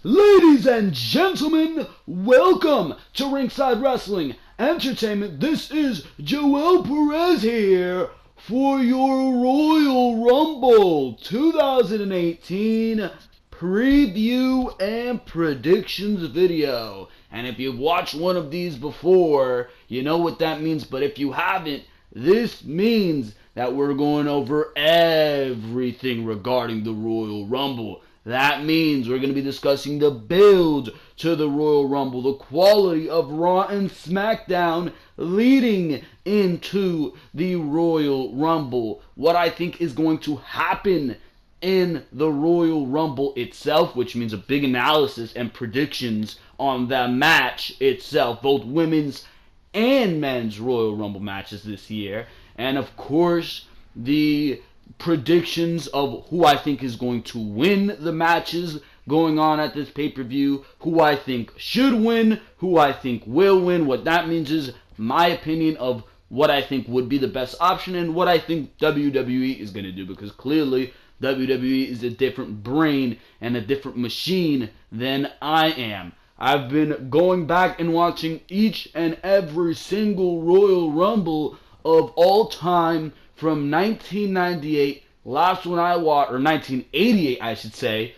Ladies and gentlemen, welcome to Ringside Wrestling Entertainment. This is Joel Perez here for your Royal Rumble 2018 preview and predictions video. And if you've watched one of these before, you know what that means. But if you haven't, this means that we're going over everything regarding the Royal Rumble. That means we're going to be discussing the build to the Royal Rumble, the quality of Raw and Smackdown leading into the Royal Rumble, what I think is going to happen in the Royal Rumble itself, which means a big analysis and predictions on the match itself, both women's and men's Royal Rumble matches this year, and of course the predictions of who I think is going to win the matches going on at this pay-per-view, who I think should win, who I think will win. What that means is my opinion of what I think would be the best option and what I think WWE is going to do, because clearly WWE is a different brain and a different machine than I am. I've been going back and watching each and every single Royal Rumble of all time from 1998, last one I watched, or 1988 I should say,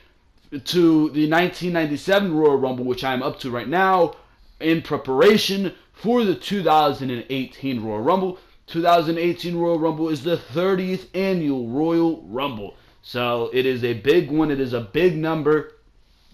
to the 1997 Royal Rumble, which I'm up to right now in preparation for the 2018 Royal Rumble. 2018 Royal Rumble is the 30th annual Royal Rumble. So it is a big one, it is a big number,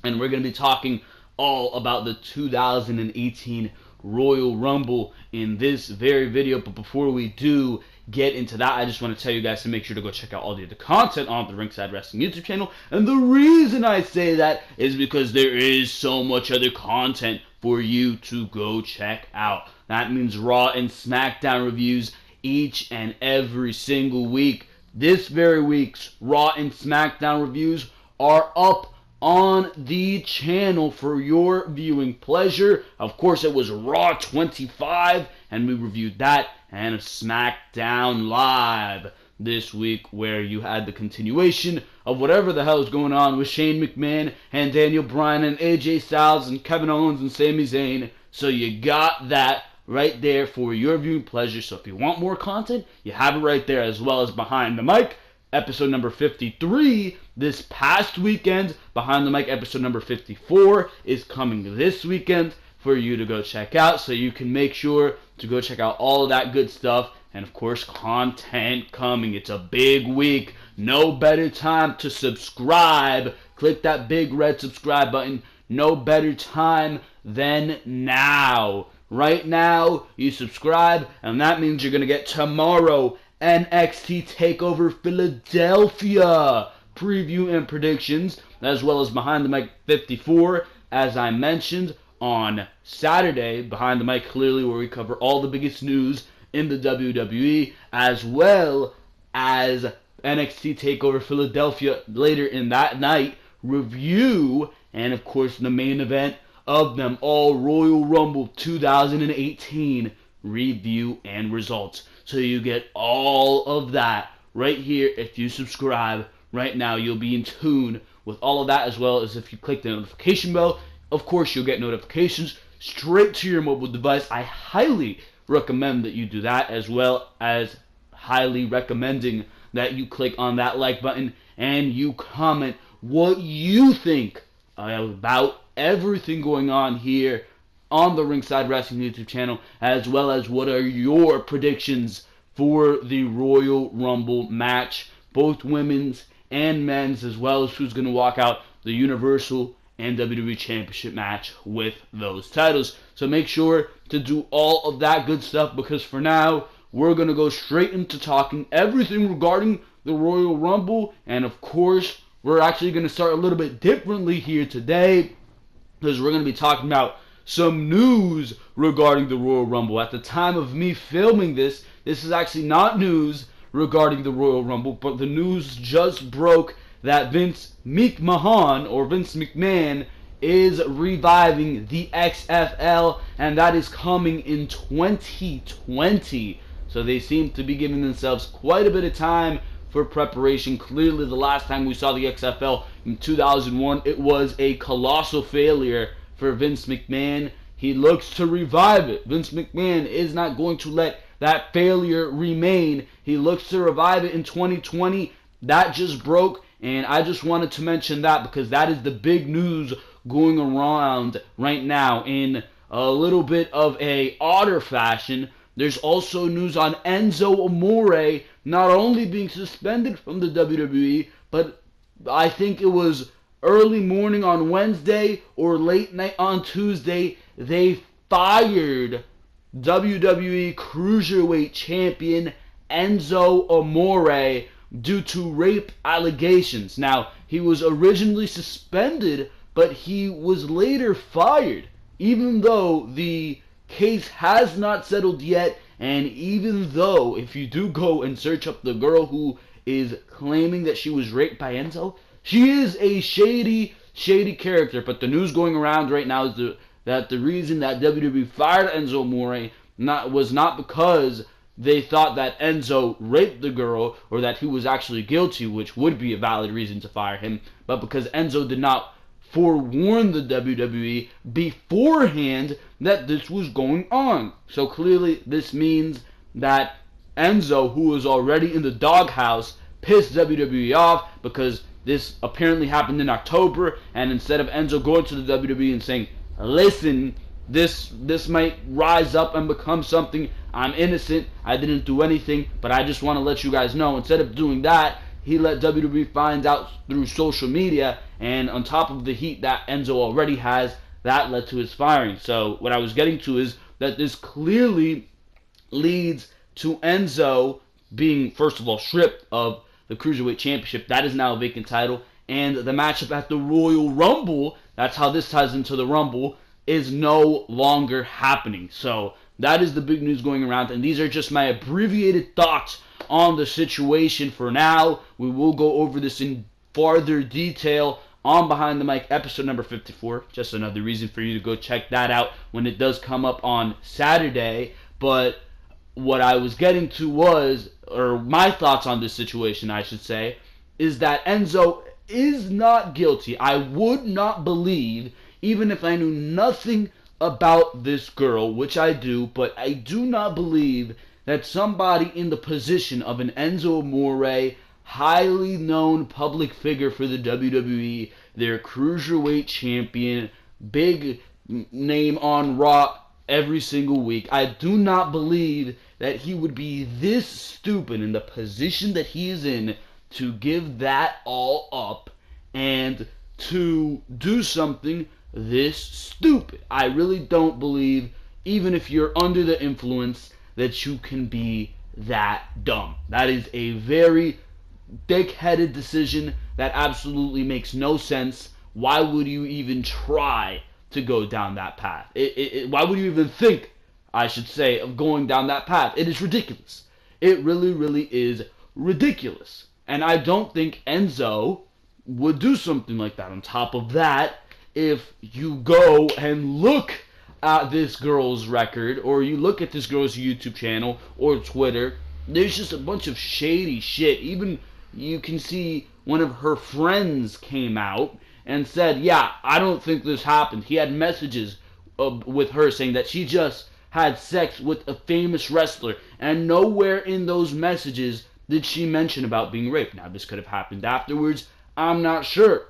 and we're going to be talking all about the 2018 Royal Rumble in this very video. But before we do get into that, I just want to tell you guys to make sure to go check out all the other content on the Ringside Wrestling YouTube channel. And the reason I say that is because there is so much other content for you to go check out. That means Raw and Smackdown reviews each and every single week. This very week's Raw and Smackdown reviews are up on the channel for your viewing pleasure. Of course, it was Raw 25, and we reviewed that, and Smackdown Live this week, where you had the continuation of whatever the hell is going on with Shane McMahon and Daniel Bryan and AJ Styles and Kevin Owens and Sami Zayn. So you got that right there for your viewing pleasure. So if you want more content, you have it right there, as well as Behind the Mic, episode number 53 this past weekend. Behind the Mic episode number 54 is coming this weekend for you to go check out, so you can make sure to go check out all of that good stuff. And of course, content coming. It's a big week. No better time to subscribe. Click that big red subscribe button. No better time than now. Right now, you subscribe, and that means you're going to get tomorrow NXT TakeOver Philadelphia preview and predictions, as well as Behind the Mic 54, as I mentioned, on Saturday. Behind the Mic, clearly, where we cover all the biggest news in the WWE, as well as NXT TakeOver Philadelphia later in that night review, and of course the main event of them all, Royal Rumble 2018 review and results. So you get all of that right here. If you subscribe right now, you'll be in tune with all of that, as well as if you click the notification bell. Of course, you'll get notifications straight to your mobile device. I highly recommend that you do that, as well as highly recommending that you click on that like button and you comment what you think about everything going on here on the Ringside Wrestling YouTube channel, as well as what are your predictions for the Royal Rumble match, both women's and men's, as well as who's going to walk out the Universal and WWE Championship match with those titles. So make sure to do all of that good stuff, because for now, we're going to go straight into talking everything regarding the Royal Rumble. And of course, we're actually going to start a little bit differently here today, because we're going to be talking about some news regarding the Royal Rumble. At the time of me filming this, this is actually not news regarding the Royal Rumble, but the news just broke that Vince McMahon is reviving the XFL, and that is coming in 2020. So they seem to be giving themselves quite a bit of time for preparation. Clearly, the last time we saw the XFL in 2001, it was a colossal failure for Vince McMahon. He looks to revive it. Vince McMahon is not going to let that failure remain. He looks to revive it in 2020. That just broke, and I just wanted to mention that because that is the big news going around right now in a little bit of a odder fashion. There's also news on Enzo Amore not only being suspended from the WWE, but I think it was early morning on Wednesday or late night on Tuesday, they fired WWE Cruiserweight Champion Enzo Amore due to rape allegations. Now, he was originally suspended, but he was later fired, even though the case has not settled yet, and even though if you do go and search up the girl who is claiming that she was raped by Enzo, she is a shady character. But the news going around right now is that the reason that WWE fired Enzo Amore was not because they thought that Enzo raped the girl or that he was actually guilty, which would be a valid reason to fire him, but because Enzo did not forewarn the WWE beforehand that this was going on. So clearly this means that Enzo, who was already in the doghouse, pissed WWE off because this apparently happened in October, and instead of Enzo going to the WWE and saying, listen, this might rise up and become something, I'm innocent, I didn't do anything, but I just want to let you guys know, instead of doing that, he let WWE find out through social media, and on top of the heat that Enzo already has, that led to his firing. So what I was getting to is that this clearly leads to Enzo being, first of all, stripped of the Cruiserweight Championship. That is now a vacant title. And the matchup at the Royal Rumble, that's how this ties into the Rumble, is no longer happening. So that is the big news going around, and these are just my abbreviated thoughts on the situation for now. We will go over this in farther detail on Behind the Mic episode number 54. Just another reason for you to go check that out when it does come up on Saturday. But what I was getting to was, or my thoughts on this situation, I should say, is that Enzo is not guilty. I would not believe, even if I knew nothing about this girl, which I do, but I do not believe that somebody in the position of an Enzo Amore, highly known public figure for the WWE, their Cruiserweight champion, big name on Raw every single week, I do not believe that he would be this stupid in the position that he is in to give that all up and to do something this stupid. I really don't believe, even if you're under the influence, that you can be that dumb. That is a very dick-headed decision that absolutely makes no sense. Why would you even try to go down that path? Why would you even think, I should say, of going down that path? It is ridiculous. It really, really is ridiculous. And I don't think Enzo would do something like that. On top of that, if you go and look at this girl's record, or you look at this girl's YouTube channel or Twitter, there's just a bunch of shady shit. Even you can see one of her friends came out and said, yeah, I don't think this happened. He had messages with her saying that she just had sex with a famous wrestler, and nowhere in those messages did she mention about being raped. Now, this could have happened afterwards, I'm not sure,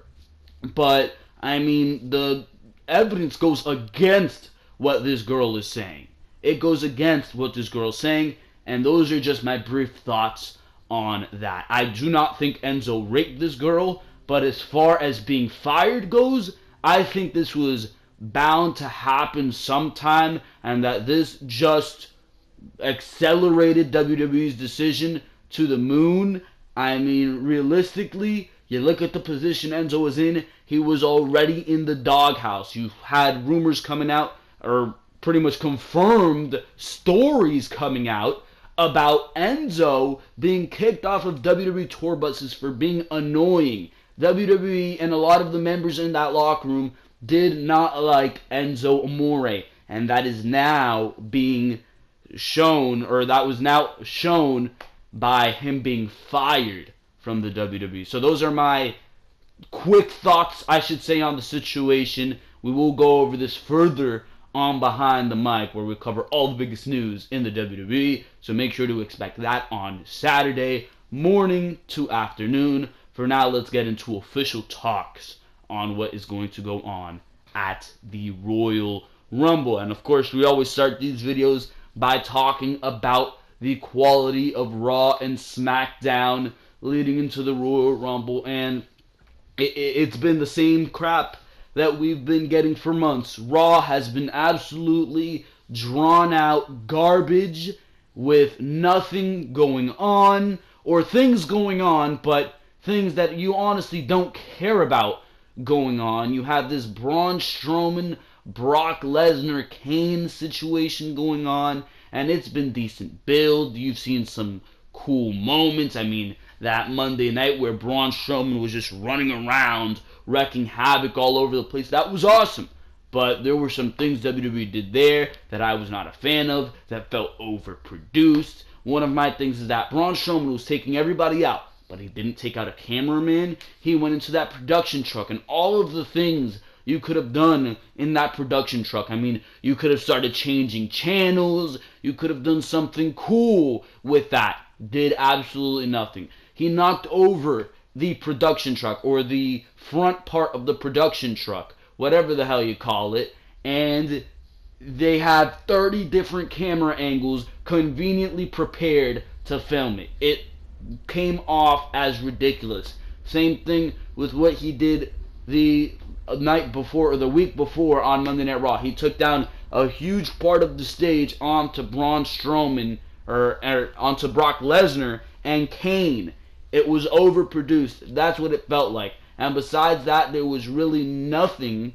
but I mean, the evidence goes against what this girl is saying. It goes against what this girl is saying, and those are just my brief thoughts on that. I do not think Enzo raped this girl, but as far as being fired goes, I think this was bound to happen sometime, and that this just accelerated WWE's decision to the moon. I mean, realistically, you look at the position Enzo was in, he was already in the doghouse. You had rumors coming out, or pretty much confirmed stories coming out, about Enzo being kicked off of WWE tour buses for being annoying. WWE and a lot of the members in that locker room did not like Enzo Amore, and that is now being shown, or that was now shown by him being fired from the WWE. So those are my quick thoughts, I should say, on the situation. We will go over this further on Behind the Mic, where we cover all the biggest news in the WWE. So make sure to expect that on Saturday morning to afternoon. For now, let's get into official talks on what is going to go on at the Royal Rumble. And of course, we always start these videos by talking about the quality of Raw and Smackdown leading into the Royal Rumble. And it's been the same crap that we've been getting for months. Raw has been absolutely drawn out garbage with nothing going on, or things going on, but things that you honestly don't care about going on. You have this Braun Strowman, Brock Lesnar, Kane situation going on, and it's been decent build. You've seen some cool moments. I mean, that Monday night where Braun Strowman was just running around, wrecking havoc all over the place, that was awesome. But there were some things WWE did there that I was not a fan of, that felt overproduced. One of my things is that Braun Strowman was taking everybody out, but he didn't take out a cameraman. He went into that production truck, and all of the things you could have done in that production truck. I mean, you could have started changing channels. You could have done something cool with that. Did absolutely nothing. He knocked over the production truck, or the front part of the production truck, whatever the hell you call it, and they had 30 different camera angles conveniently prepared to film it. It came off as ridiculous. Same thing with what he did the night before, or the week before, on Monday Night Raw. He took down a huge part of the stage onto Braun Strowman, or onto Brock Lesnar and Kane. It was overproduced. That's what it felt like. And besides that, there was really nothing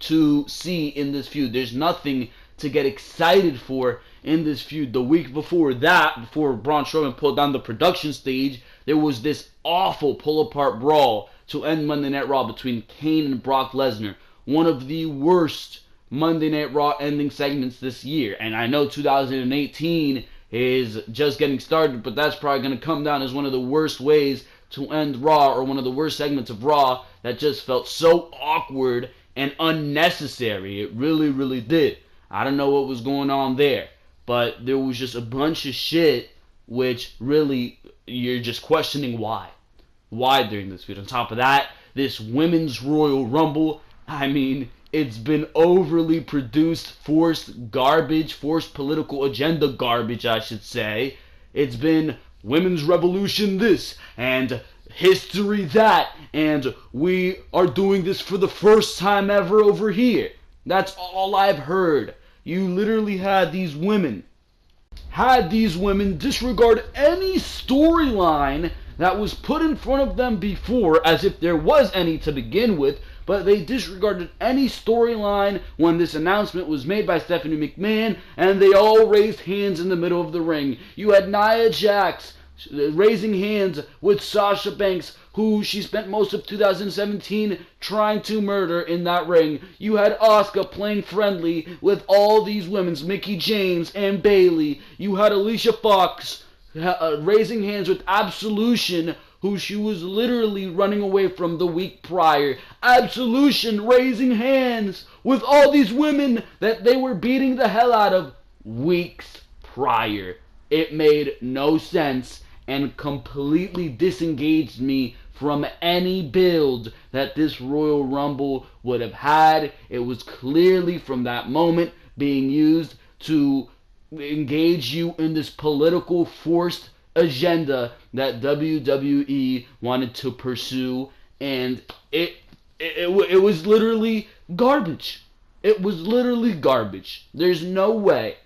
to see in this feud. There's nothing to get excited for in this feud. The week before that, before Braun Strowman pulled down the production stage, there was this awful pull-apart brawl to end Monday Night Raw between Kane and Brock Lesnar. One of the worst Monday Night Raw ending segments this year. And I know 2018 is just getting started, but that's probably going to come down as one of the worst ways to end Raw, or one of the worst segments of Raw that just felt so awkward and unnecessary. It really, really did. I don't know what was going on there, but there was just a bunch of shit which really, you're just questioning why. Why during this feud? On top of that, this Women's Royal Rumble, I mean, it's been overly produced, forced garbage, forced political agenda garbage, I should say. It's been Women's Revolution this, and history that, and we are doing this for the first time ever over here. That's all I've heard. You literally had these women disregard any storyline that was put in front of them before, as if there was any to begin with, but they disregarded any storyline when this announcement was made by Stephanie McMahon, and they all raised hands in the middle of the ring. You had Nia Jax raising hands with Sasha Banks, who she spent most of 2017 trying to murder in that ring. You had Asuka playing friendly with all these women, Mickie James and Bayley. You had Alicia Fox raising hands with Absolution, who she was literally running away from the week prior. Absolution raising hands with all these women that they were beating the hell out of weeks prior. It made no sense and completely disengaged me from any build that this Royal Rumble would have had. It was clearly from that moment being used to engage you in this political forced agenda that WWE wanted to pursue, and it was literally garbage. It was literally garbage. There's no way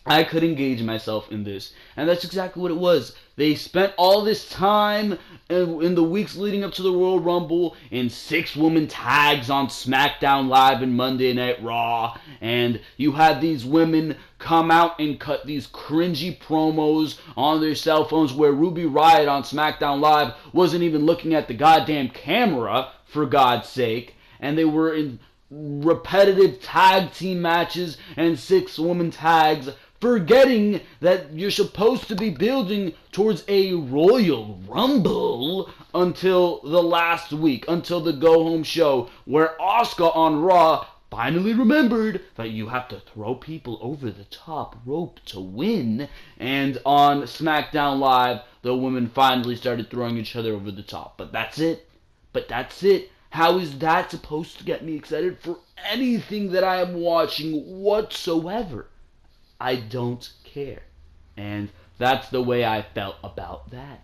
I could engage myself in this. And that's exactly what it was. They spent all this time in the weeks leading up to the Royal Rumble in 6-woman tags on Smackdown Live and Monday Night Raw. And you had these women come out and cut these cringy promos on their cell phones, where Ruby Riott on Smackdown Live wasn't even looking at the goddamn camera, for God's sake. And they were in repetitive tag team matches and 6-woman tags forgetting that you're supposed to be building towards a Royal Rumble until the last week, until the go-home show, where Asuka on Raw finally remembered that you have to throw people over the top rope to win, and on SmackDown Live, the women finally started throwing each other over the top. But that's it. How is that supposed to get me excited for anything that I am watching whatsoever? I don't care. And that's the way I felt about that.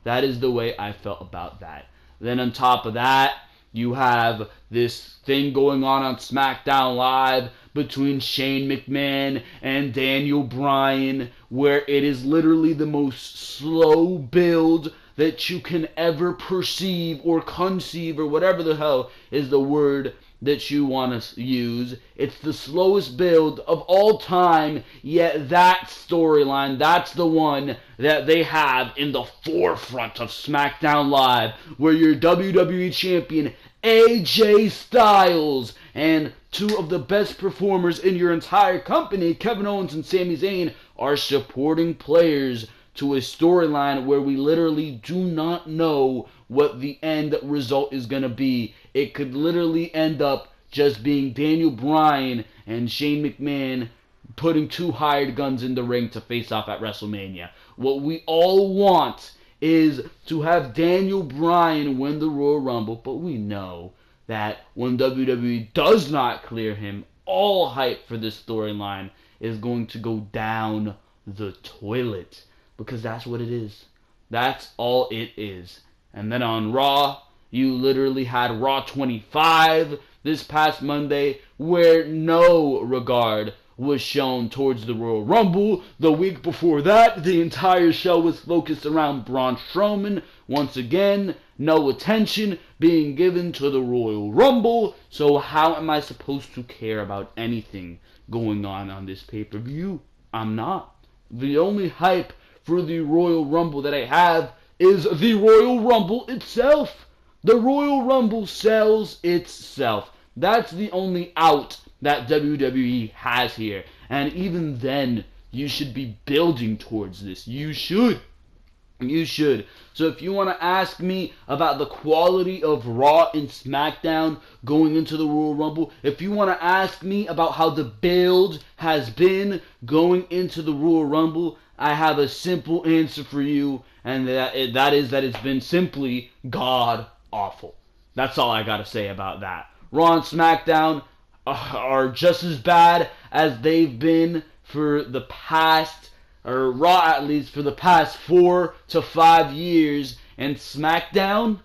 That is the way I felt about that. Then on top of that, you have this thing going on SmackDown Live between Shane McMahon and Daniel Bryan, where it is literally the most slow build that you can ever perceive or conceive, or whatever the hell is the word that you want to use. It's the slowest build of all time, yet that storyline, that's the one that they have in the forefront of SmackDown Live, where your WWE Champion AJ Styles and two of the best performers in your entire company, Kevin Owens and Sami Zayn, are supporting players to a storyline where we literally do not know what the end result is going to be. It could literally end up just being Daniel Bryan and Shane McMahon putting two hired guns in the ring to face off at WrestleMania. What we all want is to have Daniel Bryan win the Royal Rumble, but we know that when WWE does not clear him, all hype for this storyline is going to go down the toilet. Because that's what it is. That's all it is. And then on Raw, you literally had Raw 25 this past Monday, where no regard was shown towards the Royal Rumble. The week before that, the entire show was focused around Braun Strowman. Once again, no attention being given to the Royal Rumble. So how am I supposed to care about anything going on this pay-per-view? I'm not. The only hype for the Royal Rumble that I have is the Royal Rumble itself. The Royal Rumble sells itself. That's the only out that WWE has here. And even then, you should be building towards this. You should. So if you want to ask me about the quality of Raw and SmackDown going into the Royal Rumble, if you want to ask me about how the build has been going into the Royal Rumble, I have a simple answer for you, and that is that it's been simply god-awful. That's all I got to say about that. Raw and SmackDown are just as bad as they've been for the past, or Raw at least, for the past 4 to 5 years. And SmackDown,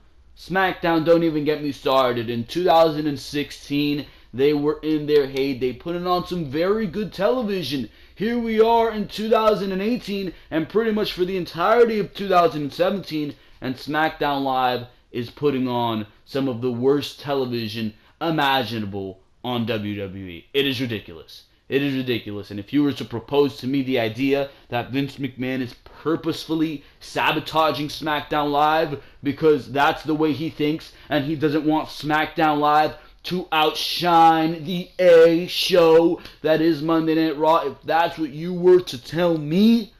don't even get me started. In 2016, they were in their heyday, putting on some very good television. Here we are in 2018, and pretty much for the entirety of 2017, and SmackDown Live is putting on some of the worst television imaginable on WWE. It is ridiculous. It is ridiculous. And if you were to propose to me the idea that Vince McMahon is purposefully sabotaging SmackDown Live because that's the way he thinks, and he doesn't want SmackDown Live to outshine the A show that is Monday Night Raw, if that's what you were to tell me,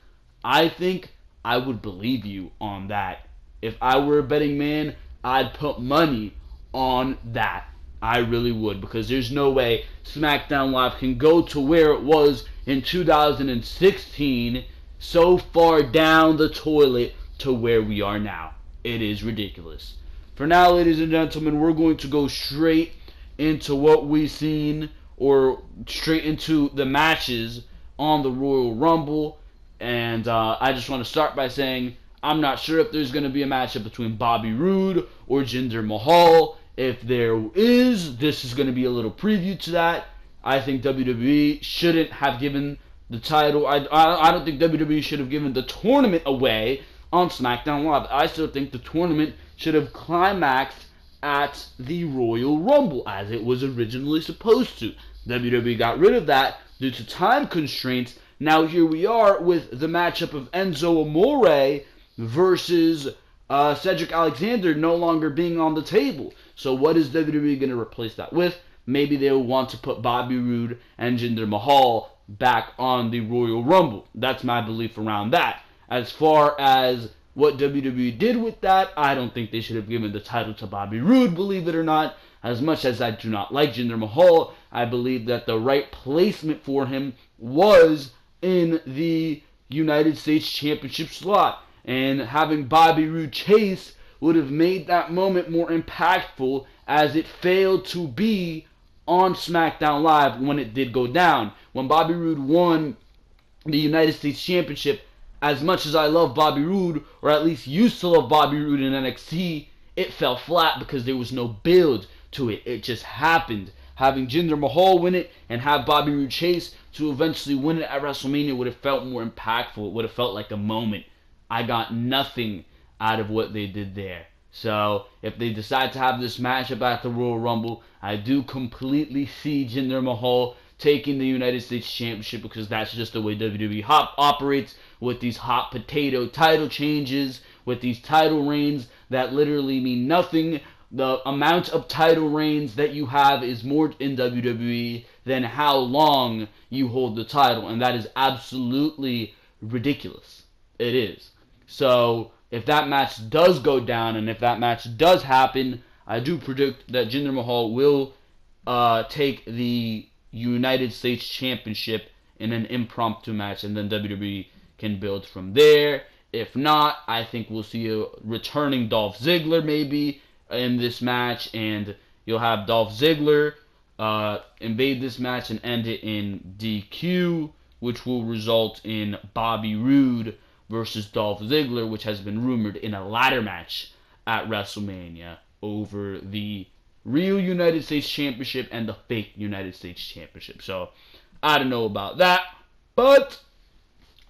I think I would believe you on that. If I were a betting man, I'd put money on that. I really would, because there's no way SmackDown Live can go to where it was in 2016 so far down the toilet to where we are now. It is ridiculous. For now, ladies and gentlemen, we're going to go straight into what we've seen, or straight into the matches on the Royal Rumble. And I just want to start by saying I'm not sure if there's going to be a matchup between Bobby Roode or Jinder Mahal. If there is, this is going to be a little preview to that. I think WWE shouldn't have given the title. I don't think WWE should have given the tournament away on SmackDown Live. I still think the tournament should have climaxed at the Royal Rumble as it was originally supposed to. WWE got rid of that due to time constraints. Now here we are with the matchup of Enzo Amore versus Cedric Alexander no longer being on the table. So what is WWE going to replace that with? Maybe they'll want to put Bobby Roode and Jinder Mahal back on the Royal Rumble. That's my belief around that. As far as what WWE did with that, I don't think they should have given the title to Bobby Roode, believe it or not. As much as I do not like Jinder Mahal, I believe that the right placement for him was in the United States Championship slot. And having Bobby Roode chase would have made that moment more impactful, as it failed to be on Smackdown Live when it did go down. When Bobby Roode won the United States Championship, as much as I love Bobby Roode, or at least used to love Bobby Roode in NXT, it fell flat because there was no build to it. It just happened. Having Jinder Mahal win it and have Bobby Roode chase to eventually win it at WrestleMania would have felt more impactful. It would have felt like a moment. I got nothing out of what they did there. So, if they decide to have this matchup at the Royal Rumble, I do completely see Jinder Mahal taking the United States Championship, because that's just the way WWE operates, with these hot potato title changes, with these title reigns that literally mean nothing. The amount of title reigns that you have is more in WWE than how long you hold the title, and that is absolutely ridiculous. It is. So, if that match does go down, and if that match does happen, I do predict that Jinder Mahal will take the United States Championship in an impromptu match, and then WWE can build from there. If not, I think we'll see a returning Dolph Ziggler maybe in this match, and you'll have Dolph Ziggler invade this match and end it in DQ, which will result in Bobby Roode versus Dolph Ziggler, which has been rumored in a ladder match at WrestleMania over the real United States Championship and the fake United States Championship. So, I don't know about that, but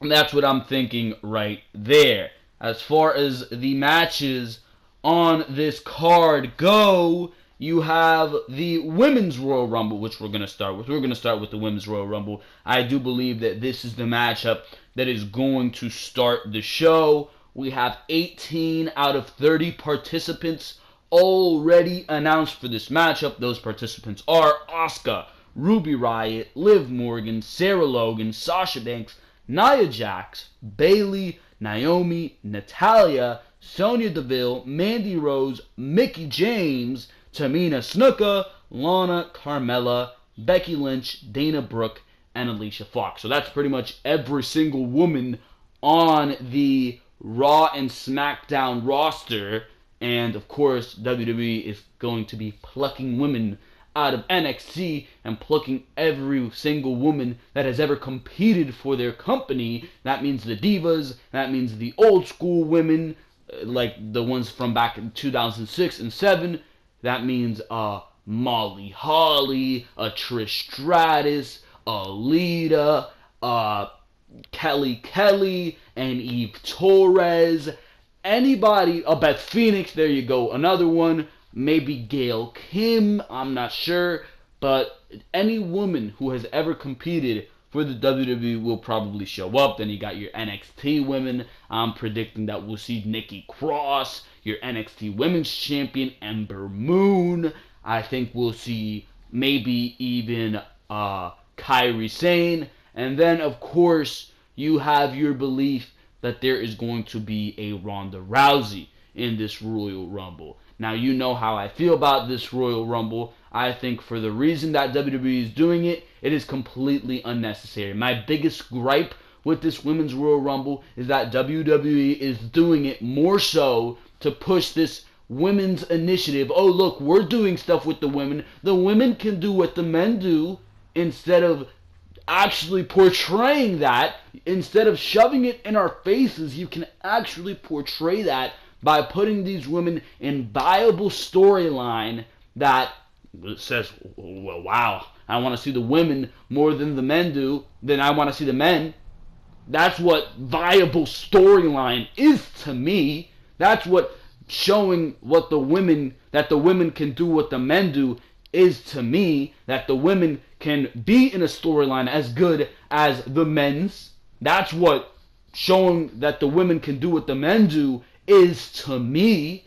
that's what I'm thinking right there. As far as the matches on this card go, you have the Women's Royal Rumble, which we're going to start with. We're going to start with the Women's Royal Rumble. I do believe that this is the matchup that is going to start the show. We have 18 out of 30 participants already announced for this matchup. Those participants are Asuka, Ruby Riott, Liv Morgan, Sarah Logan, Sasha Banks, Nia Jax, Bayley, Naomi, Natalya, Sonya Deville, Mandy Rose, Mickie James, Tamina Snuka, Lana, Carmella, Becky Lynch, Dana Brooke, and Alicia Fox. So that's pretty much every single woman on the Raw and SmackDown roster. And of course, WWE is going to be plucking women out of NXT and plucking every single woman that has ever competed for their company. That means the divas, that means the old school women, like the ones from back in 2006 and 7. That means Molly Holly, Trish Stratus, Lita, Kelly, and Eve Torres. Anybody, Beth Phoenix, there you go, another one. Maybe Gail Kim, I'm not sure. But any woman who has ever competed for the WWE will probably show up. Then you got your NXT women. I'm predicting that we'll see Nikki Cross, your NXT Women's Champion, Ember Moon. I think we'll see maybe even Kairi Sane. And then, of course, you have your belief that there is going to be a Ronda Rousey in this Royal Rumble. Now, you know how I feel about this Royal Rumble. I think for the reason that WWE is doing it, it is completely unnecessary. My biggest gripe with this Women's Royal Rumble is that WWE is doing it more so to push this women's initiative. Oh, look, we're doing stuff with the women. The women can do what the men do, instead of actually portraying that. Instead of shoving it in our faces, you can actually portray that by putting these women in viable storyline that says, well, wow, I want to see the women more than the men do, then I want to see the men. That's what viable storyline is to me. That's what showing what the women, that the women can do what the men do, is to me. That the women can be in a storyline as good as the men's. That's what showing that the women can do what the men do is to me.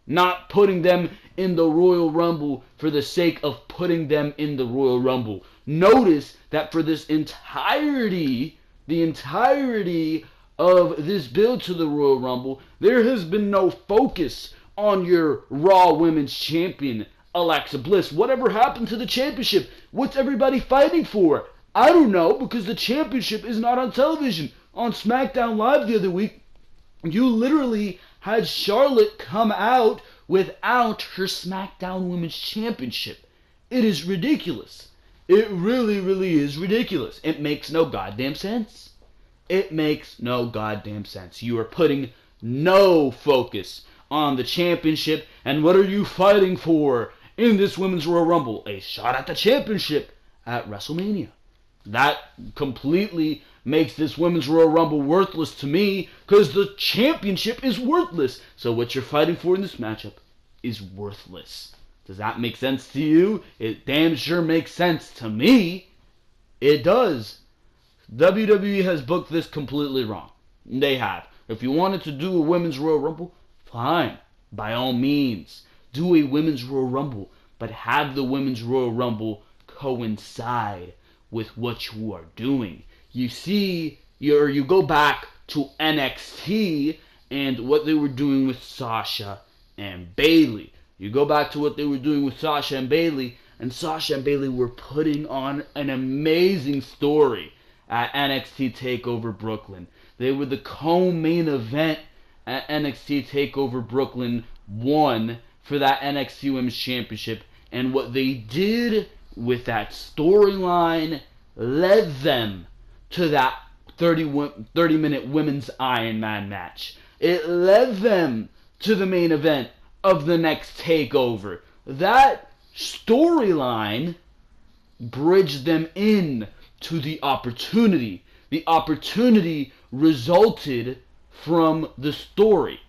Not putting them in the Royal Rumble for the sake of putting them in the Royal Rumble. notice that for this the entirety of this build to the Royal Rumble, there has been no focus on your Raw Women's Champion, Alexa Bliss. Whatever happened to the championship? What's everybody fighting for? I don't know, because the championship is not on television. On Smackdown Live the other week, you literally had Charlotte come out without her SmackDown Women's Championship. It is ridiculous. It really, really is ridiculous. It makes no goddamn sense. It makes no goddamn sense. You are putting no focus on the championship, and what are you fighting for in this Women's Royal Rumble? A shot at the championship at WrestleMania. That completely makes this Women's Royal Rumble worthless to me, because the championship is worthless. So what you're fighting for in this matchup is worthless. Does that make sense to you? It damn sure makes sense to me. It does. WWE has booked this completely wrong. They have. If you wanted to do a Women's Royal Rumble, fine. By all means, do a Women's Royal Rumble, but have the Women's Royal Rumble coincide with what you are doing. You see, you go back to NXT and what they were doing with Sasha and Bayley. You go back to what they were doing with Sasha and Bayley were putting on an amazing story at NXT TakeOver Brooklyn. They were the co-main event at NXT TakeOver Brooklyn 1 for that NXT Women's Championship. And what they did with that storyline led them to that 30-minute Women's Iron Man match. It led them to the main event of the next TakeOver. That storyline bridged them in to the opportunity. The opportunity resulted from the story.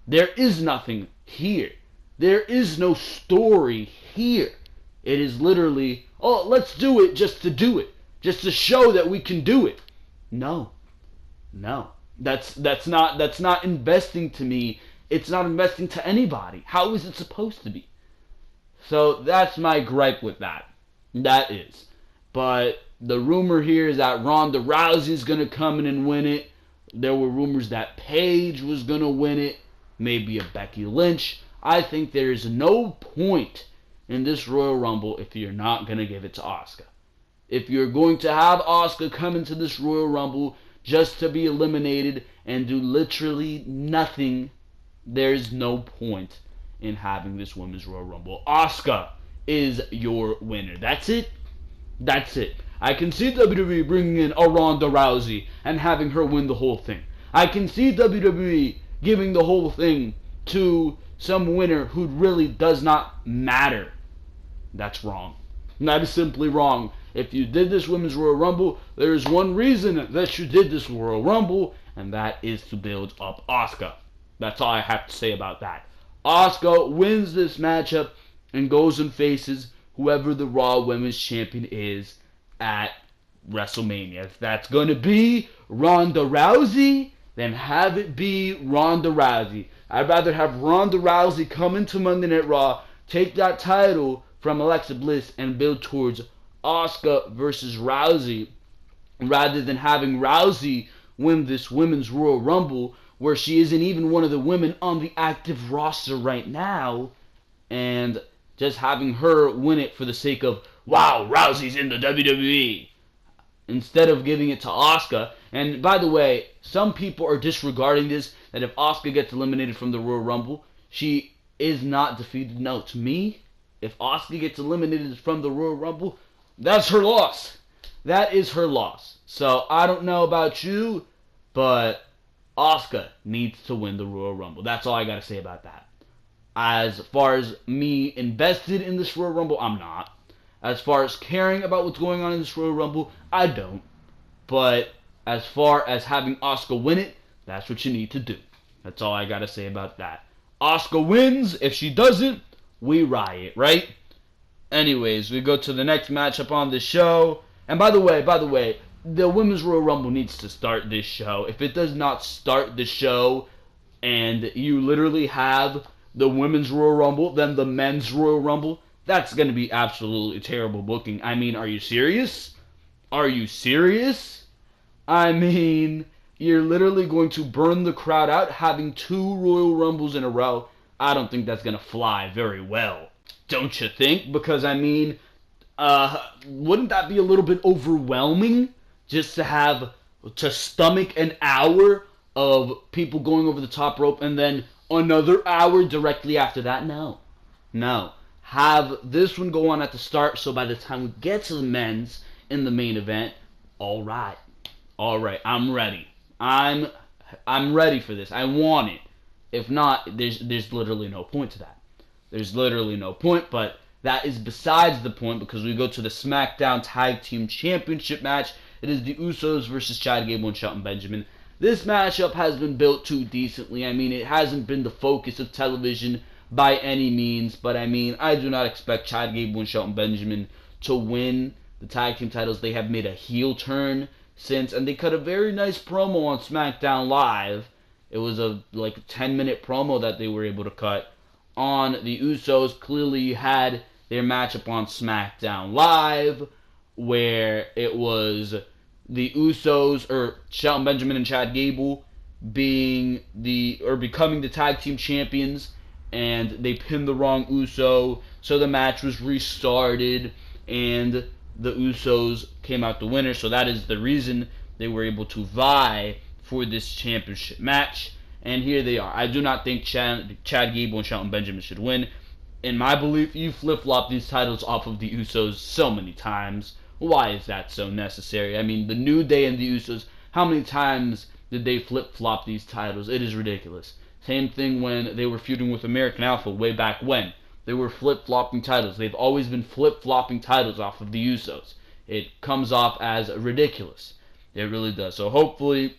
There is nothing here. There is no story here. It is literally, oh, let's do it just to do it. Just to show that we can do it. No. That's not investing to me. It's not investing to anybody. How is it supposed to be? So that's my gripe with that. That is. But the rumor here is that Ronda Rousey is going to come in and win it. There were rumors that Paige was going to win it. Maybe a Becky Lynch. I think there is no point in this Royal Rumble if you're not going to give it to Asuka. If you're going to have Asuka come into this Royal Rumble just to be eliminated and do literally nothing, there's no point in having this Women's Royal Rumble. Asuka is your winner. That's it. That's it. I can see WWE bringing in a Ronda Rousey and having her win the whole thing. I can see WWE giving the whole thing to some winner who really does not matter. That's wrong. That is simply wrong. If you did this Women's Royal Rumble, there is one reason that you did this Royal Rumble, and that is to build up Asuka. That's all I have to say about that. Asuka wins this matchup and goes and faces whoever the Raw Women's Champion is at WrestleMania. If that's going to be Ronda Rousey, then have it be Ronda Rousey. I'd rather have Ronda Rousey come into Monday Night Raw, take that title from Alexa Bliss, and build towards Asuka versus Rousey, rather than having Rousey win this Women's Royal Rumble, where she isn't even one of the women on the active roster right now, and just having her win it for the sake of, wow, Rousey's in the WWE, instead of giving it to Asuka. And by the way, some people are disregarding this, that if Asuka gets eliminated from the Royal Rumble, she is not defeated. No, to me, if Asuka gets eliminated from the Royal Rumble, that's her loss. That is her loss. So I don't know about you, but Asuka needs to win the Royal Rumble. That's all I got to say about that. As far as me invested in this Royal Rumble, I'm not. As far as caring about what's going on in this Royal Rumble, I don't. But as far as having Asuka win it, that's what you need to do. That's all I got to say about that. Asuka wins. If she doesn't, we riot, right? Anyways, we go to the next matchup on the show. And by the way, the Women's Royal Rumble needs to start this show. If it does not start the show, and you literally have the Women's Royal Rumble, then the Men's Royal Rumble, That's going to be absolutely terrible booking. I mean, are you serious? Are you serious? I mean, you're literally going to burn the crowd out having 2 Royal Rumbles in a row. I don't think that's going to fly very well. Don't you think? Because, I mean, wouldn't that be a little bit overwhelming just to stomach an hour of people going over the top rope and then another hour directly after that? No. Have this one go on at the start, so by the time we get to the men's in the main event, all right, I'm ready. I'm ready for this. I want it. If not, there's literally no point to that. There's literally no point, but that is besides the point because we go to the Smackdown Tag Team Championship match. It is the Usos versus Chad Gable and Shelton Benjamin. This matchup has been built too decently. I mean, it hasn't been the focus of television by any means, but I mean, I do not expect Chad Gable and Shelton Benjamin to win the tag team titles. They have made a heel turn since, and they cut a very nice promo on SmackDown Live. It was a 10-minute promo that they were able to cut on the Usos. Clearly had their matchup on SmackDown Live, where it was the Usos, or Shelton Benjamin and Chad Gable, becoming the tag team champions, and they pinned the wrong Uso, so the match was restarted, and the Usos came out the winner, so that is the reason they were able to vie for this championship match, and here they are. I do not think Chad Gable and Shelton Benjamin should win. In my belief, you flip-flop these titles off of the Usos so many times. Why is that so necessary? I mean, the New Day and the Usos, how many times did they flip-flop these titles? It is ridiculous. Same thing when they were feuding with American Alpha way back when. They were flip-flopping titles. They've always been flip-flopping titles off of the Usos. It comes off as ridiculous. It really does. So hopefully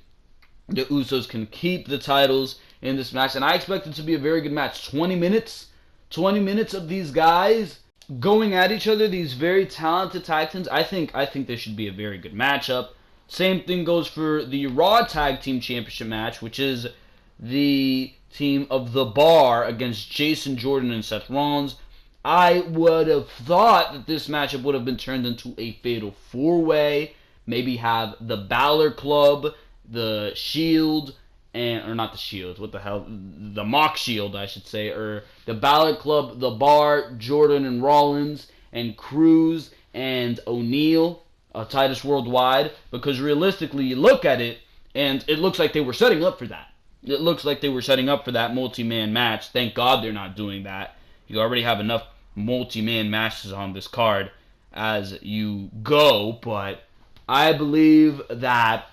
the Usos can keep the titles in this match. And I expect it to be a very good match. 20 minutes? 20 minutes of these guys going at each other, these very talented tag teams. I think there should be a very good matchup. Same thing goes for the Raw Tag Team Championship match, which is the team of The Bar against Jason Jordan and Seth Rollins. I would have thought that this matchup would have been turned into a fatal 4-way. Maybe have the Balor Club, the Shield, or not the Shield, what the hell, the Mock Shield, I should say, or the Balor Club, The Bar, Jordan and Rollins, and Cruz and O'Neal, Titus Worldwide, because realistically you look at it, and it looks like they were setting up for that. It looks like they were setting up for that multi-man match. Thank God they're not doing that. You already have enough multi-man matches on this card as you go, but I believe that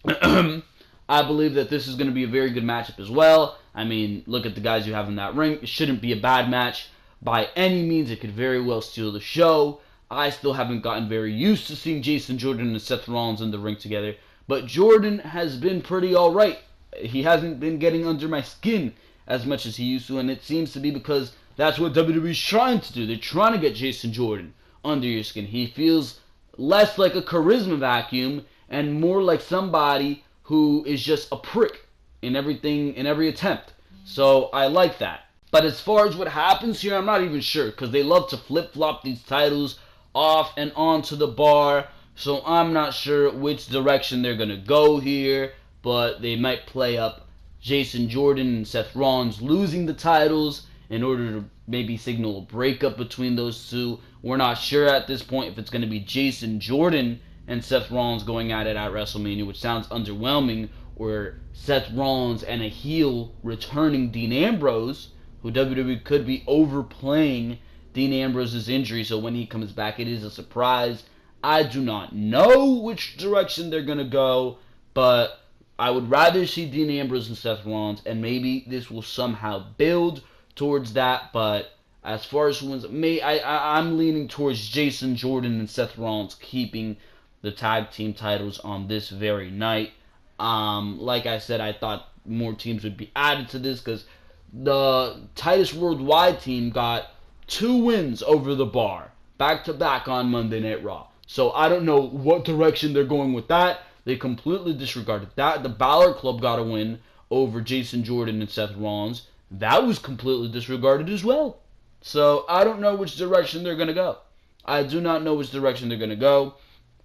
this is going to be a very good matchup as well. I mean, look at the guys you have in that ring. It shouldn't be a bad match by any means. It could very well steal the show. I still haven't gotten very used to seeing Jason Jordan and Seth Rollins in the ring together, but Jordan has been pretty alright. He hasn't been getting under my skin as much as he used to, and it seems to be because that's what WWE is trying to do. They're trying to get Jason Jordan under your skin. He feels less like a charisma vacuum and more like somebody who is just a prick in every attempt. So I like that. But as far as what happens here, I'm not even sure, because they love to flip-flop these titles off and onto The Bar, so I'm not sure which direction they're going to go here, but they might play up Jason Jordan and Seth Rollins losing the titles in order to maybe signal a breakup between those two. We're not sure at this point if it's going to be Jason Jordan and Seth Rollins going at it at WrestleMania, which sounds underwhelming, or Seth Rollins and a heel returning Dean Ambrose, who WWE could be overplaying Dean Ambrose's injury, so when he comes back it is a surprise. I do not know which direction they're going to go, but I would rather see Dean Ambrose and Seth Rollins, and maybe this will somehow build towards that, but as far as who wins, I'm leaning towards Jason Jordan and Seth Rollins keeping the tag team titles on this very night. Like I said, I thought more teams would be added to this because the Titus Worldwide team got 2 wins over The Bar, back-to-back on Monday Night Raw. So I don't know what direction they're going with that. They completely disregarded that. The Balor Club got a win over Jason Jordan and Seth Rollins. That was completely disregarded as well. So I don't know which direction they're going to go. I do not know which direction they're going to go,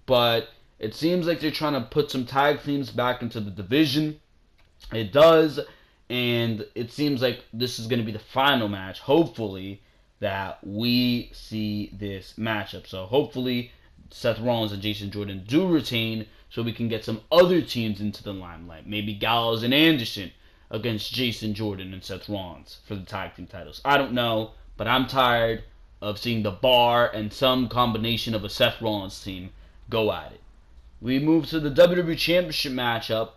but it seems like they're trying to put some tag teams back into the division. It does, and it seems like this is going to be the final match, hopefully, that we see this matchup. So hopefully Seth Rollins and Jason Jordan do retain so we can get some other teams into the limelight. Maybe Gallows and Anderson against Jason Jordan and Seth Rollins for the tag team titles. I don't know, but I'm tired of seeing the Bar and some combination of a Seth Rollins team go at it. We move to the WWE Championship matchup,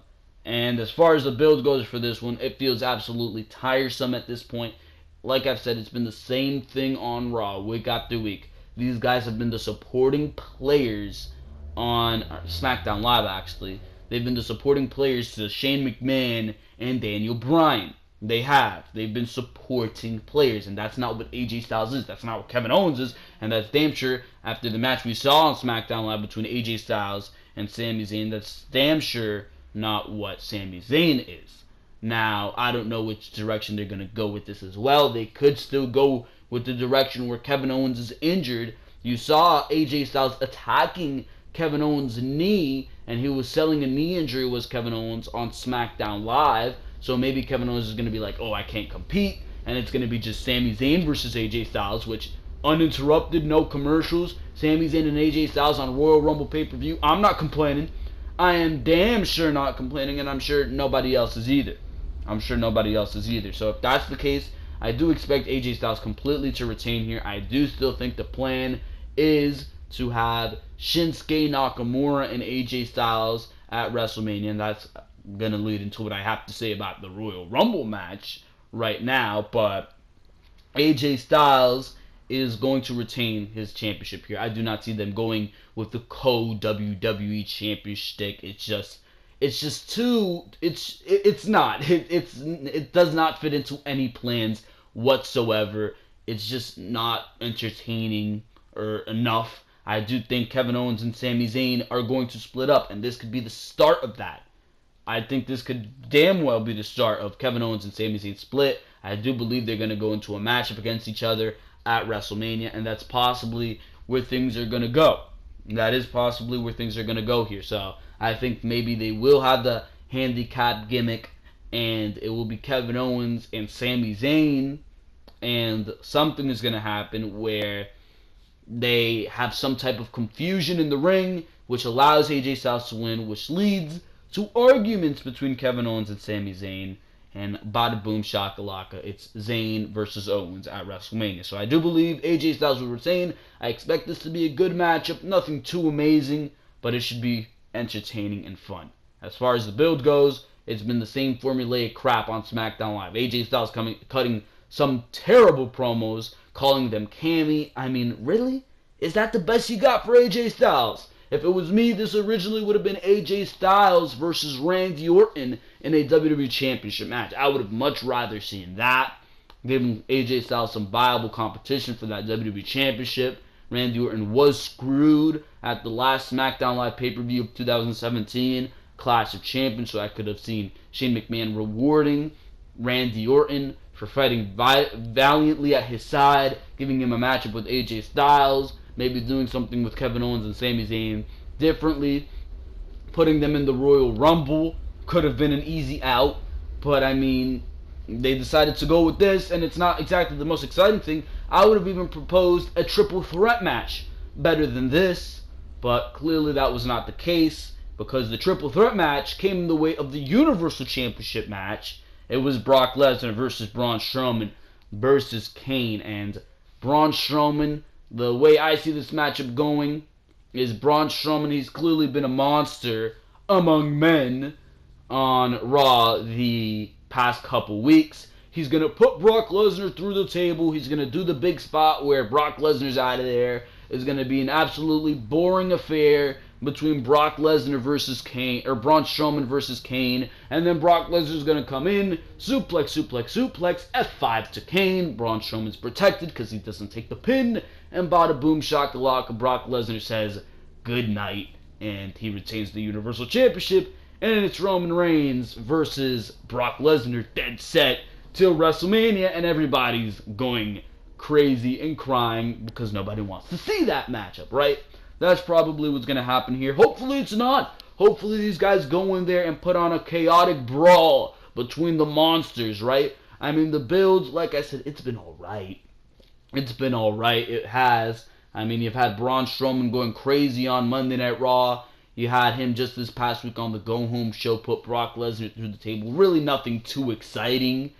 and as far as the build goes for this one, it feels absolutely tiresome at this point. Like I've said, it's been the same thing on Raw week after week. These guys have been the supporting players on Smackdown Live, actually. They've been the supporting players to Shane McMahon and Daniel Bryan. They have. They've been supporting players, and that's not what AJ Styles is. That's not what Kevin Owens is, and that's damn sure after the match we saw on SmackDown Live between AJ Styles and Sami Zayn, that's damn sure not what Sami Zayn is. Now, I don't know which direction they're going to go with this as well. They could still go with the direction where Kevin Owens is injured. You saw AJ Styles attacking Kevin Owens' knee, and he was selling a knee injury was Kevin Owens on SmackDown Live. So maybe Kevin Owens is going to be like, oh, I can't compete, and it's going to be just Sami Zayn versus AJ Styles, which uninterrupted, no commercials. Sami Zayn and AJ Styles on Royal Rumble pay-per-view. I'm not complaining. I am damn sure not complaining, and I'm sure nobody else is either. So if that's the case, I do expect AJ Styles completely to retain here. I do still think the plan is to have Shinsuke Nakamura and AJ Styles at WrestleMania, and that's going to lead into what I have to say about the Royal Rumble match right now. But AJ Styles is going to retain his championship here. I do not see them going with the WWE championship. It does not fit into any plans whatsoever. It's just not entertaining or enough. I do think Kevin Owens and Sami Zayn are going to split up, and this could be the start of that. I think this could damn well be the start of Kevin Owens and Sami Zayn split. I do believe they're going to go into a matchup against each other at WrestleMania, and that's possibly where things are going to go. That is possibly where things are going to go here. So I think maybe they will have the handicap gimmick, and it will be Kevin Owens and Sami Zayn, and something is going to happen where they have some type of confusion in the ring, which allows AJ Styles to win, which leads to arguments between Kevin Owens and Sami Zayn, and bada boom shakalaka, it's Zayn versus Owens at WrestleMania. So I do believe AJ Styles will retain. I expect this to be a good matchup, nothing too amazing, but it should be entertaining and fun. As far as the build goes, it's been the same formulaic crap on SmackDown Live. AJ Styles cutting some terrible promos, calling them Cammy. I mean, really? Is that the best you got for AJ Styles? If it was me, this originally would have been AJ Styles versus Randy Orton in a WWE Championship match. I would have much rather seen that, giving AJ Styles some viable competition for that WWE Championship. Randy Orton was screwed at the last SmackDown Live pay-per-view of 2017, Clash of Champions, so I could have seen Shane McMahon rewarding Randy Orton for fighting valiantly at his side, giving him a matchup with AJ Styles, maybe doing something with Kevin Owens and Sami Zayn differently. Putting them in the Royal Rumble could have been an easy out, but I mean, they decided to go with this, and it's not exactly the most exciting thing. I would have even proposed a triple threat match better than this, but clearly that was not the case, because the triple threat match came in the way of the Universal Championship match. It was Brock Lesnar versus Braun Strowman versus Kane, and Braun Strowman, the way I see this matchup going is Braun Strowman, he's clearly been a monster among men on Raw the past couple weeks. He's going to put Brock Lesnar through the table. He's going to do the big spot where Brock Lesnar's out of there. It's going to be an absolutely boring affair between Brock Lesnar versus Kane, or Braun Strowman versus Kane, and then Brock Lesnar's going to come in, suplex, F5 to Kane. Braun Strowman's protected because he doesn't take the pin, and bada boom shakalaka, Brock Lesnar says good night, and he retains the Universal Championship, and it's Roman Reigns versus Brock Lesnar, dead set till WrestleMania, and everybody's going crazy and crying because nobody wants to see that matchup, right? That's probably what's going to happen here. Hopefully it's not. Hopefully these guys go in there and put on a chaotic brawl between the monsters, right? I mean, the builds, like I said, it's been alright. It's been alright. It has. I mean, you've had Braun Strowman going crazy on Monday Night Raw. You had him just this past week on the Go Home show put Brock Lesnar through the table. Really nothing too exciting.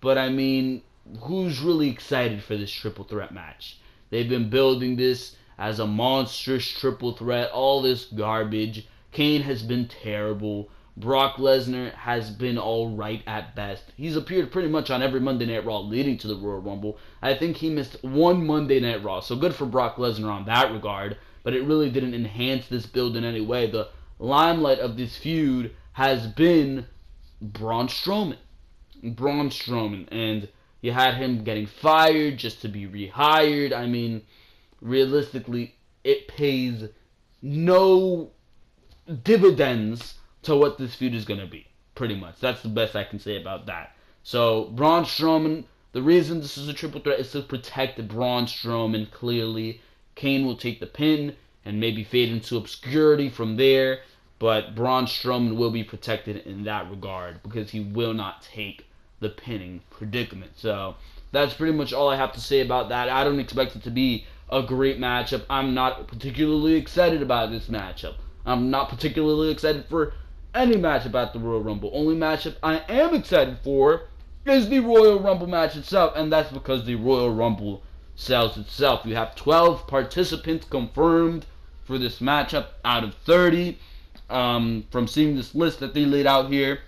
But, I mean, who's really excited for this triple threat match? They've been building this as a monstrous triple threat. All this garbage. Kane has been terrible. Brock Lesnar has been alright at best. He's appeared pretty much on every Monday Night Raw leading to the Royal Rumble. I think he missed one Monday Night Raw, so good for Brock Lesnar on that regard, but it really didn't enhance this build in any way. The limelight of this feud has been Braun Strowman. And you had him getting fired just to be rehired. I mean, realistically, it pays no dividends to what this feud is going to be, pretty much. That's the best I can say about that. So, Braun Strowman, the reason this is a triple threat is to protect Braun Strowman, clearly. Kane will take the pin and maybe fade into obscurity from there, but Braun Strowman will be protected in that regard because he will not take the pinning predicament. So, that's pretty much all I have to say about that. I don't expect it to be a great matchup. I'm not particularly excited about this matchup. I'm not particularly excited for any matchup at the Royal Rumble. Only matchup I am excited for is the Royal Rumble match itself, and that's because the Royal Rumble sells itself. You have 12 participants confirmed for this matchup out of 30. From seeing this list that they laid out here,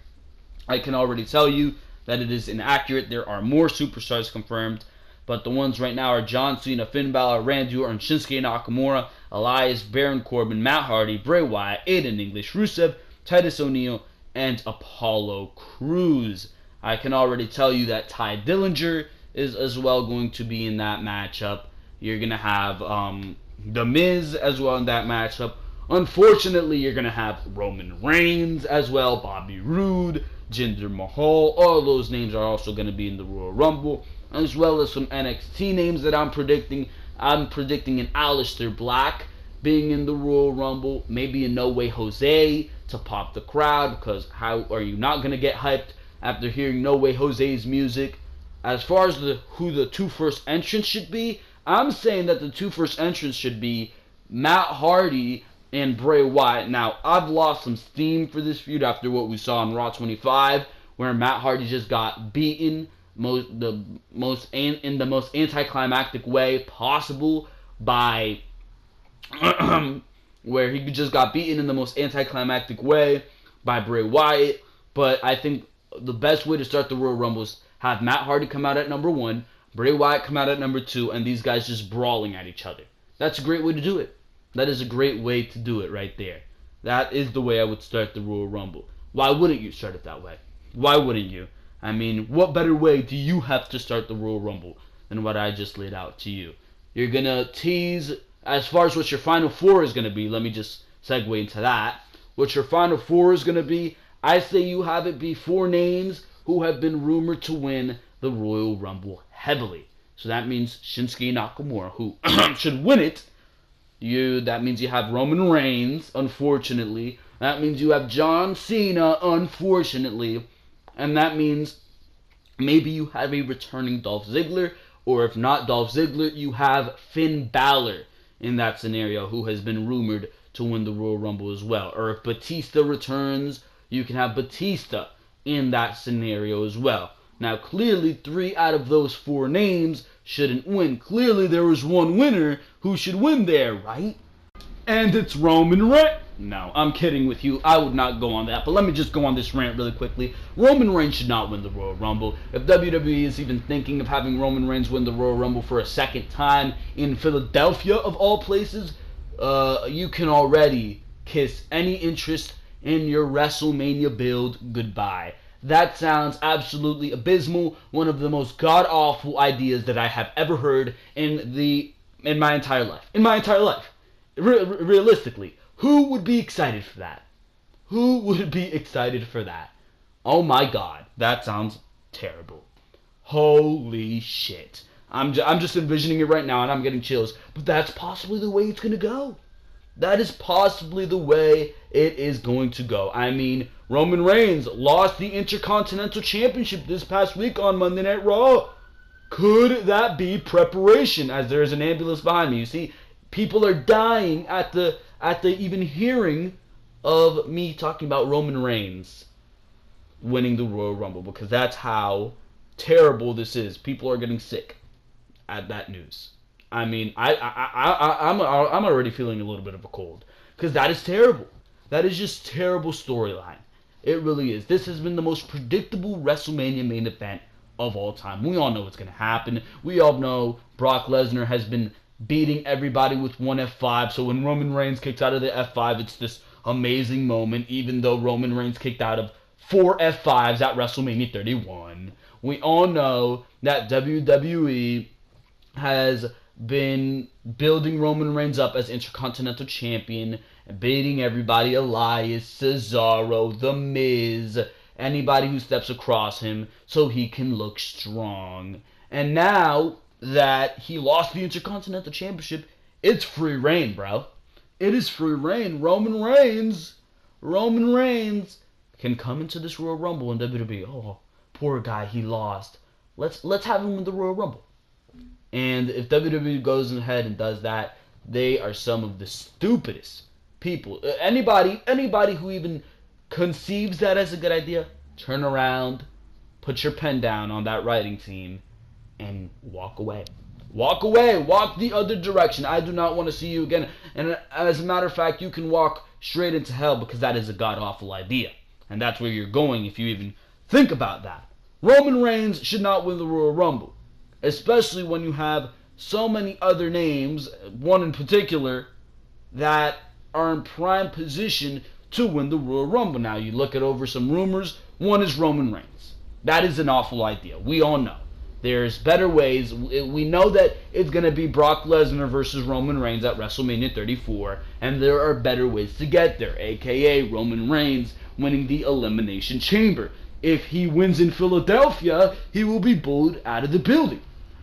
I can already tell you that it is inaccurate. There are more superstars confirmed, but the ones right now are John Cena, Finn Balor, Randy Orton, Shinsuke Nakamura, Elias, Baron Corbin, Matt Hardy, Bray Wyatt, Aiden English, Rusev, Titus O'Neil, and Apollo Crews. I can already tell you that Ty Dillinger is as well going to be in that matchup. You're going to have The Miz as well in that matchup. Unfortunately, you're going to have Roman Reigns as well, Bobby Roode, Jinder Mahal. All those names are also going to be in the Royal Rumble, as well as some NXT names that I'm predicting. I'm predicting an Aleister Black being in the Royal Rumble, maybe a No Way Jose to pop the crowd, because how are you not going to get hyped after hearing No Way Jose's music? As far as who the two first entrants should be, I'm saying that the two first entrants should be Matt Hardy and Bray Wyatt. Now, I've lost some steam for this feud after what we saw on Raw 25, where Matt Hardy just got beaten in the most anticlimactic way possible by where he just got beaten in the most anticlimactic way by Bray Wyatt. But I think the best way to start the Royal Rumble is have Matt Hardy come out at number 1, Bray Wyatt come out at number 2, and these guys just brawling at each other. That's a great way to do it. That is a great way to do it right there. That is the way I would start the Royal Rumble. Why wouldn't you start it that way? Why wouldn't you? I mean, what better way do you have to start the Royal Rumble than what I just laid out to you? You're going to tease, as far as what your Final Four is going to be, let me just segue into that. What your Final Four is going to be, I say you have it be 4 names who have been rumored to win the Royal Rumble heavily. So that means Shinsuke Nakamura, who should win it. That means you have Roman Reigns, unfortunately. That means you have John Cena, unfortunately. And that means maybe you have a returning Dolph Ziggler, or if not Dolph Ziggler, you have Finn Balor in that scenario, who has been rumored to win the Royal Rumble as well. Or if Batista returns, you can have Batista in that scenario as well. Now, clearly, 3 out of those 4 names shouldn't win. Clearly, there was one winner who should win there, right? And it's Roman Reigns. No, I'm kidding with you. I would not go on that. But let me just go on this rant really quickly. Roman Reigns should not win the Royal Rumble. If WWE is even thinking of having Roman Reigns win the Royal Rumble for a second time in Philadelphia, of all places, you can already kiss any interest in your WrestleMania build goodbye. That sounds absolutely abysmal. One of the most god-awful ideas that I have ever heard in my entire life. Realistically, who would be excited for that? Who would be excited for that? Oh my god, that sounds terrible. Holy shit. I'm just envisioning it right now, and I'm getting chills. But that's possibly the way it's going to go. That is possibly the way it is going to go. I mean, Roman Reigns lost the Intercontinental Championship this past week on Monday Night Raw. Could that be preparation? As there is an ambulance behind me. You see, people are dying at the even hearing of me talking about Roman Reigns winning the Royal Rumble, because that's how terrible this is. People are getting sick at that news. I mean, I'm already feeling a little bit of a cold, because that is terrible. That is just terrible storyline. It really is. This has been the most predictable WrestleMania main event of all time. We all know what's going to happen. We all know Brock Lesnar has been beating everybody with one F5. So when Roman Reigns kicks out of the F5, it's this amazing moment, even though Roman Reigns kicked out of 4 F5s at WrestleMania 31. We all know that WWE has been building Roman Reigns up as Intercontinental Champion, beating everybody, Elias, Cesaro, The Miz, anybody who steps across him, so he can look strong. And now that he lost the Intercontinental Championship, it's free reign, bro. It is free reign. Roman Reigns can come into this Royal Rumble in WWE. Oh, poor guy, he lost. Let's have him win the Royal Rumble. And if WWE goes ahead and does that, they are some of the stupidest people. Anybody who even conceives that as a good idea, turn around, put your pen down on that writing team, and walk away. Walk away. Walk the other direction. I do not want to see you again. And as a matter of fact, you can walk straight into hell, because that is a god-awful idea. And that's where you're going if you even think about that. Roman Reigns should not win the Royal Rumble, especially when you have so many other names, one in particular, that are in prime position to win the Royal Rumble. Now, you look at over some rumors. One is Roman Reigns. That is an awful idea. We all know. There's better ways. We know that it's going to be Brock Lesnar versus Roman Reigns at WrestleMania 34, and there are better ways to get there, a.k.a. Roman Reigns winning the Elimination Chamber. If he wins in Philadelphia, he will be booed out of the building.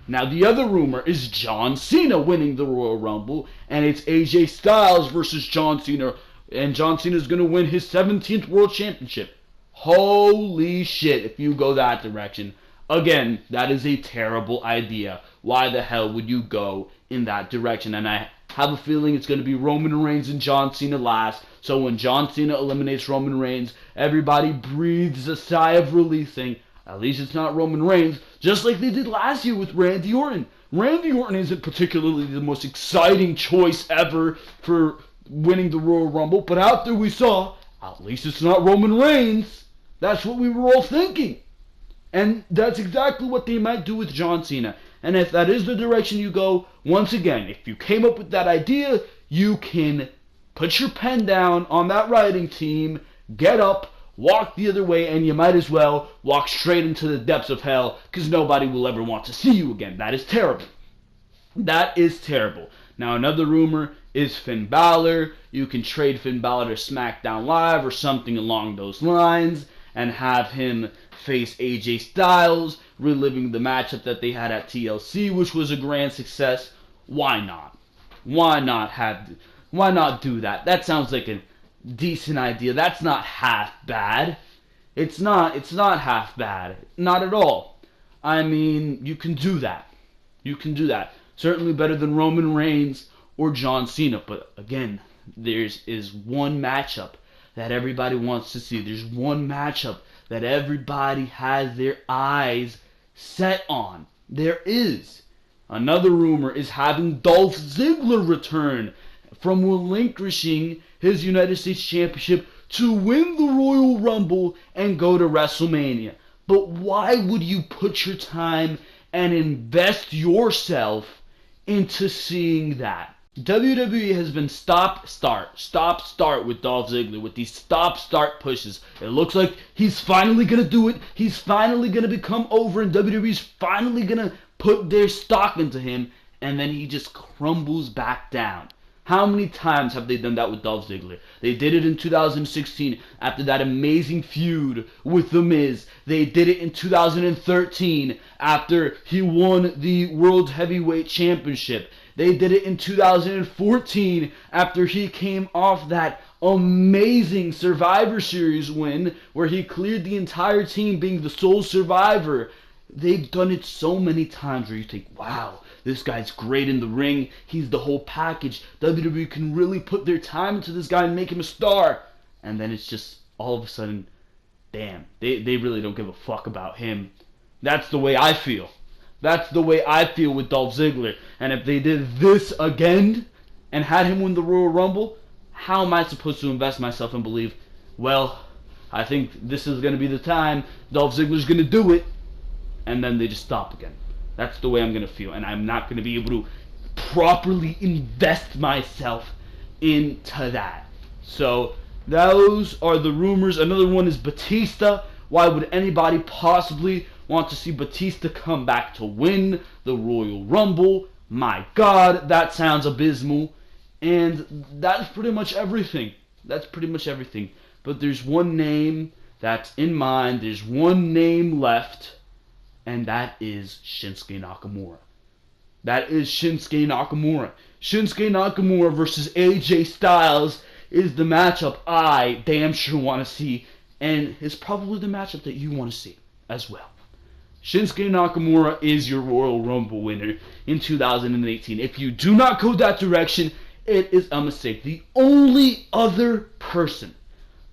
Now, the other rumor is John Cena winning the Royal Rumble, and it's AJ Styles versus John Cena, and John Cena is going to win his 17th World Championship. Holy shit, if you go that direction. Again, that is a terrible idea. Why the hell would you go in that direction? And I have a feeling it's going to be Roman Reigns and John Cena last. So when John Cena eliminates Roman Reigns, everybody breathes a sigh of relief, saying, at least it's not Roman Reigns, just like they did last year with Randy Orton. Randy Orton isn't particularly the most exciting choice ever for winning the Royal Rumble, but out there we saw, at least it's not Roman Reigns. That's what we were all thinking. And that's exactly what they might do with John Cena. And if that is the direction you go, once again, if you came up with that idea, you can put your pen down on that writing team, get up, walk the other way, and you might as well walk straight into the depths of hell, because nobody will ever want to see you again. That is terrible. That is terrible. Now, another rumor is Finn Balor. You can trade Finn Balor to SmackDown Live or something along those lines, and have him face AJ Styles, reliving the matchup that they had at TLC, which was a grand success. Why not? Why not do that? That sounds like a decent idea. That's not half bad. It's not half bad. Not at all. I mean, you can do that. You can do that. Certainly better than Roman Reigns or John Cena. But again, is one matchup that everybody wants to see. There's one matchup that everybody has their eyes set on. There is. Another rumor is having Dolph Ziggler return from relinquishing his United States Championship to win the Royal Rumble and go to WrestleMania. But why would you put your time and invest yourself into seeing that? WWE has been stop-start with Dolph Ziggler, with these stop-start pushes. It looks like he's finally going to do it. He's finally going to become over, and WWE's finally going to put their stock into him, and then he just crumbles back down. How many times have they done that with Dolph Ziggler? They did it in 2016 after that amazing feud with The Miz. They did it in 2013 after he won the World Heavyweight Championship. They did it in 2014 after he came off that amazing Survivor Series win where he cleared the entire team being the sole survivor. They've done it so many times where you think, wow, this guy's great in the ring. He's the whole package. WWE can really put their time into this guy and make him a star. And then it's just all of a sudden, damn, they really don't give a fuck about him. That's the way I feel. That's the way I feel with Dolph Ziggler. And if they did this again and had him win the Royal Rumble, how am I supposed to invest myself and believe, well, I think this is going to be the time Dolph Ziggler's going to do it, and then they just stop again. That's the way I'm going to feel, and I'm not going to be able to properly invest myself into that. So those are the rumors. Another one is Batista. Why would anybody possibly want to see Batista come back to win the Royal Rumble? My God, that sounds abysmal. And that's pretty much everything. That's pretty much everything. But there's one name that's in mind. There's one name left, and that is Shinsuke Nakamura. That is Shinsuke Nakamura. Shinsuke Nakamura versus AJ Styles is the matchup I damn sure want to see, and it's probably the matchup that you want to see as well. Shinsuke Nakamura is your Royal Rumble winner in 2018. If you do not go that direction, it is a mistake. The only other person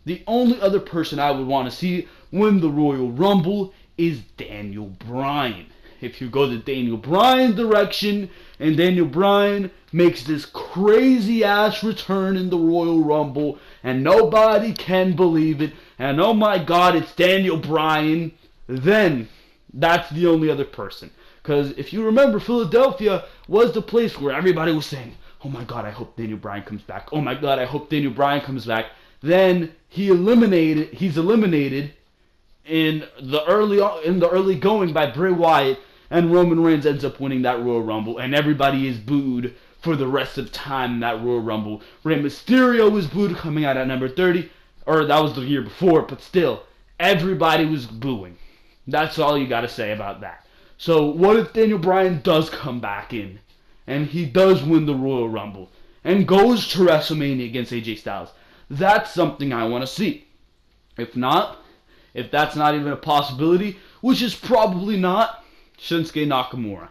I would want to see win the Royal Rumble is Daniel Bryan. If you go the Daniel Bryan direction and Daniel Bryan makes this crazy ass return in the Royal Rumble and nobody can believe it, and oh my God, it's Daniel Bryan, then that's the only other person. Because if you remember, Philadelphia was the place where everybody was saying, oh my God, I hope Daniel Bryan comes back. Oh my God, I hope Daniel Bryan comes back. Then he's eliminated in the early going by Bray Wyatt, and Roman Reigns ends up winning that Royal Rumble, and everybody is booed for the rest of time in that Royal Rumble. Rey Mysterio was booed coming out at number 30, or that was the year before, but still, everybody was booing. That's all you gotta say about that. So what if Daniel Bryan does come back in, and he does win the Royal Rumble, and goes to WrestleMania against AJ Styles? That's something I want to see. If not, if that's not even a possibility, which is probably not, Shinsuke Nakamura.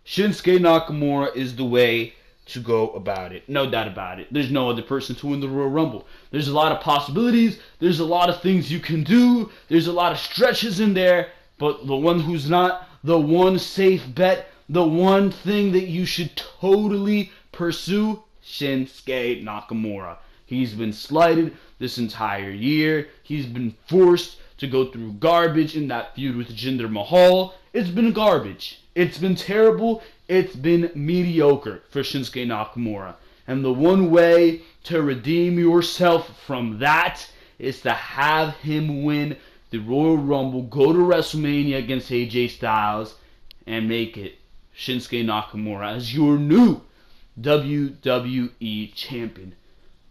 Shinsuke Nakamura is the way to go about it. No doubt about it. There's no other person to win the Royal Rumble. There's a lot of possibilities. There's a lot of things you can do. There's a lot of stretches in there. But the one who's not, the one safe bet, the one thing that you should totally pursue, Shinsuke Nakamura. He's been slighted this entire year. He's been forced to go through garbage in that feud with Jinder Mahal. It's been garbage. It's been terrible. It's been mediocre for Shinsuke Nakamura. And the one way to redeem yourself from that is to have him win the Royal Rumble, go to WrestleMania against AJ Styles, and make it Shinsuke Nakamura as your new WWE champion.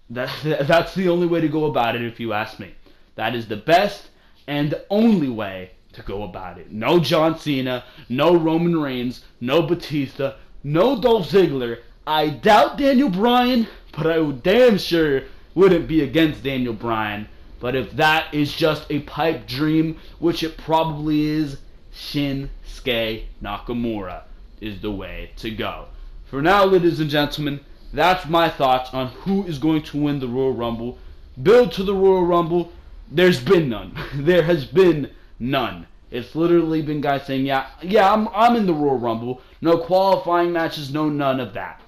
That's the only way to go about it, if you ask me. That is the best and the only way to go about it. No John Cena, no Roman Reigns, no Batista, no Dolph Ziggler. I doubt Daniel Bryan, but I damn sure wouldn't be against Daniel Bryan. But if that is just a pipe dream, which it probably is, Shinsuke Nakamura is the way to go. For now, ladies and gentlemen, that's my thoughts on who is going to win the Royal Rumble. Build to the Royal Rumble, there's been none. There has been none. It's literally been guys saying, yeah, I'm in the Royal Rumble. No qualifying matches, no none of that.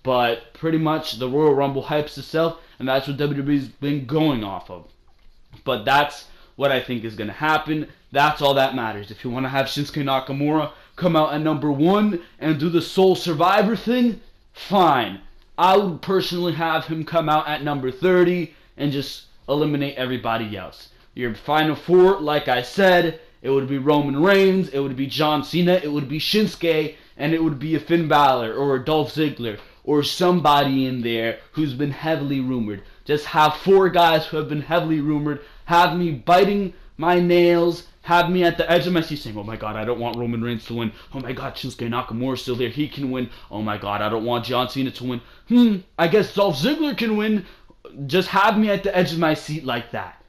But pretty much the Royal Rumble hypes itself, and that's what WWE's been going off of. But that's what I think is going to happen. That's all that matters. If you want to have Shinsuke Nakamura come out at number 1 and do the sole survivor thing, fine. I would personally have him come out at number 30 and just eliminate everybody else. Your final 4, like I said, it would be Roman Reigns, it would be John Cena, it would be Shinsuke, and it would be a Finn Balor or a Dolph Ziggler or somebody in there who's been heavily rumored. Just have 4 guys who have been heavily rumored, have me biting my nails, have me at the edge of my seat saying, oh my god, I don't want Roman Reigns to win. Oh my god, Shinsuke Nakamura's still there, he can win. Oh my god, I don't want John Cena to win. I guess Dolph Ziggler can win. Just have me at the edge of my seat like that.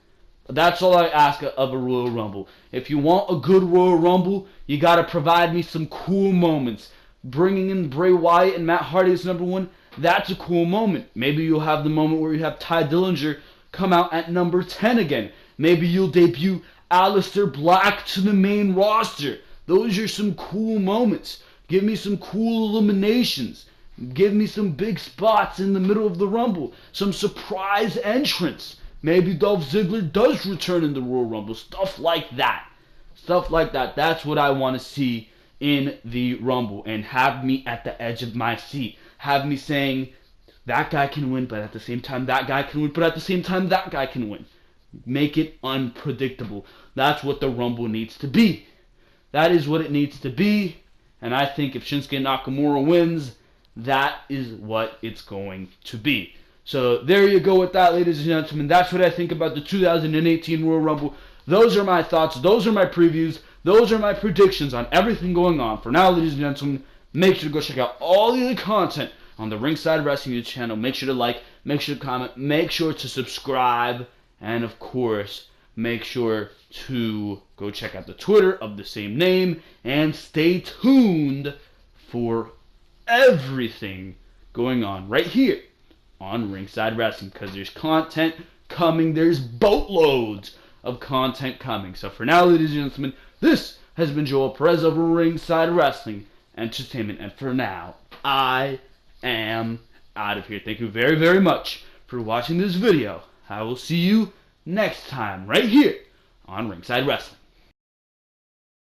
That's all I ask of a Royal Rumble. If you want a good Royal Rumble, you gotta provide me some cool moments. Bringing in Bray Wyatt and Matt Hardy as number 1, that's a cool moment. Maybe you'll have the moment where you have Ty Dillinger come out at number 10 again. Maybe you'll debut Aleister Black to the main roster. Those are some cool moments. Give me some cool eliminations. Give me some big spots in the middle of the Rumble. Some surprise entrance. Maybe Dolph Ziggler does return in the Royal Rumble. Stuff like that. Stuff like that. That's what I want to see in the Rumble. And have me at the edge of my seat. Have me saying, that guy can win, but at the same time that guy can win, but at the same time that guy can win. Make it unpredictable. That's what the Rumble needs to be. That is what it needs to be. And I think if Shinsuke Nakamura wins, that is what it's going to be. So there you go with that, ladies and gentlemen. That's what I think about the 2018 Royal Rumble. Those are my thoughts. Those are my previews. Those are my predictions on everything going on. For now, ladies and gentlemen, make sure to go check out all the other content on the Ringside Wrestling YouTube channel. Make sure to like, make sure to comment, make sure to subscribe, and of course, make sure to go check out the Twitter of the same name, and stay tuned for everything going on right here on Ringside Wrestling, because there's content coming. There's boatloads of content coming. So for now, ladies and gentlemen, this has been Joel Perez of Ringside Wrestling Entertainment, and for now, I am out of here. Thank you very, very much for watching this video. I will see you next time right here on Ringside Wrestling.